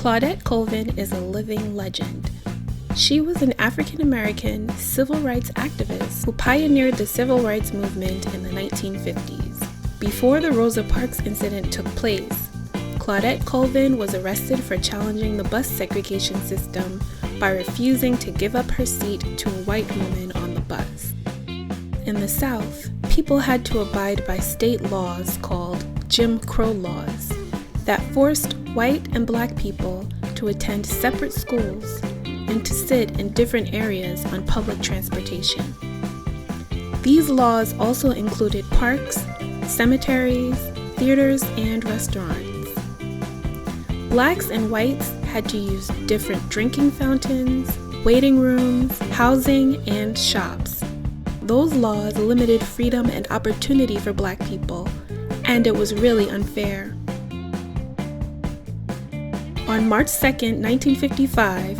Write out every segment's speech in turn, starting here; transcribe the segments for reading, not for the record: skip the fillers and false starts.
Claudette Colvin is a living legend. She was an African-American civil rights activist who pioneered the civil rights movement in the 1950s. Before the Rosa Parks incident took place, Claudette Colvin was arrested for challenging the bus segregation system by refusing to give up her seat to a white woman on the bus. In the South, people had to abide by state laws called Jim Crow laws that forced white and black people to attend separate schools and to sit in different areas on public transportation. These laws also included parks, cemeteries, theaters, and restaurants. Blacks and whites had to use different drinking fountains, waiting rooms, housing, and shops. Those laws limited freedom and opportunity for black people, and it was really unfair. On March 2, 1955,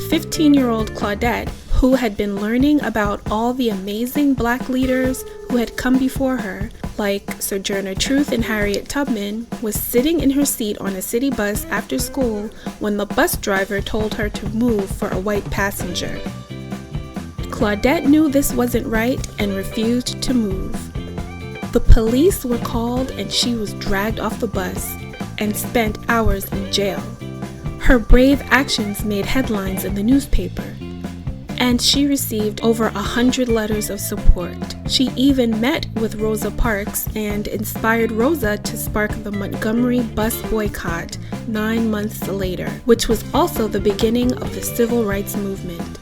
15-year-old Claudette, who had been learning about all the amazing black leaders who had come before her, like Sojourner Truth and Harriet Tubman, was sitting in her seat on a city bus after school when the bus driver told her to move for a white passenger. Claudette knew this wasn't right and refused to move. The police were called and she was dragged off the bus and spent hours in jail. Her brave actions made headlines in the newspaper, and she received over 100 letters of support. She even met with Rosa Parks and inspired Rosa to spark the Montgomery bus boycott 9 months later, which was also the beginning of the civil rights movement.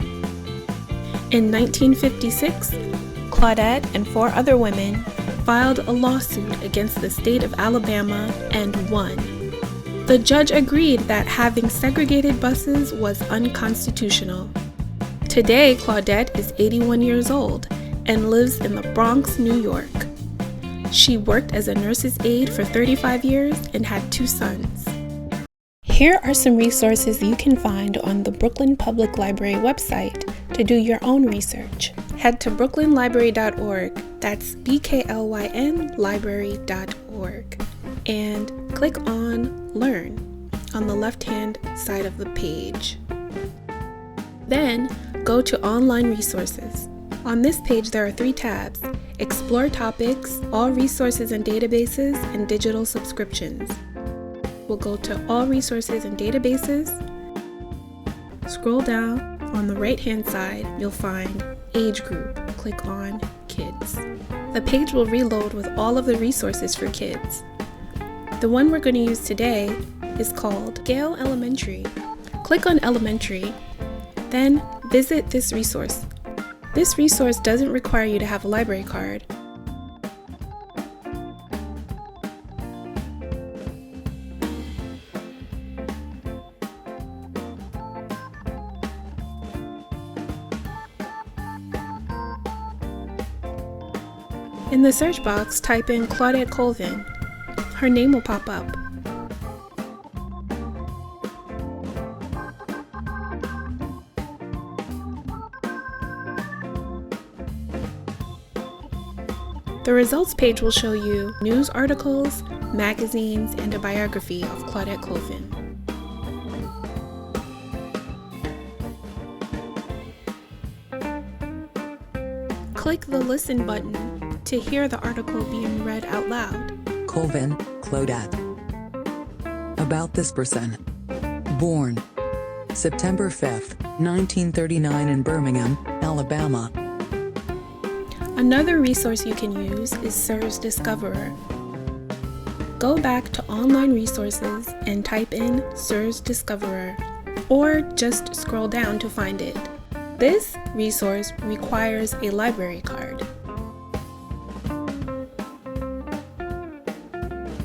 In 1956, Claudette and 4 other women filed a lawsuit against the state of Alabama and won. The judge agreed that having segregated buses was unconstitutional. Today, Claudette is 81 years old and lives in the Bronx, New York. She worked as a nurse's aide for 35 years and had 2 sons. Here are some resources you can find on the Brooklyn Public Library website to do your own research. Head to brooklynlibrary.org, that's BKLYN library.org, and click on Learn on the left-hand side of the page. Then, go to Online Resources. On this page, there are 3 tabs: Explore Topics, All Resources and Databases, and Digital Subscriptions. We'll go to All Resources and Databases. Scroll down. On the right-hand side, you'll find Age Group. Click on Kids. The page will reload with all of the resources for kids. The one we're going to use today is called Gale Elementary. Click on Elementary, then visit this resource. This resource doesn't require you to have a library card. In the search box, type in Claudette Colvin. Her name will pop up. The results page will show you news articles, magazines, and a biography of Claudette Colvin. Click the Listen button to hear the article being read out loud. Colvin, Claudette. About this person. Born September 5, 1939 in Birmingham, Alabama. Another resource you can use is SIRS Discoverer. Go back to Online Resources and type in SIRS Discoverer, or just scroll down to find it. This resource requires a library card.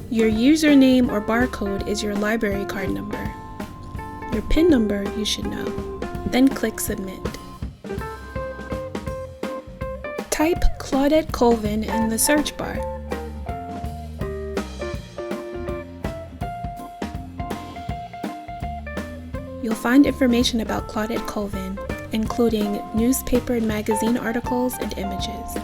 Your username or barcode is your library card number. Your PIN number you should know. Then click Submit. Type Claudette Colvin in the search bar. You'll find information about Claudette Colvin, including newspaper and magazine articles and images.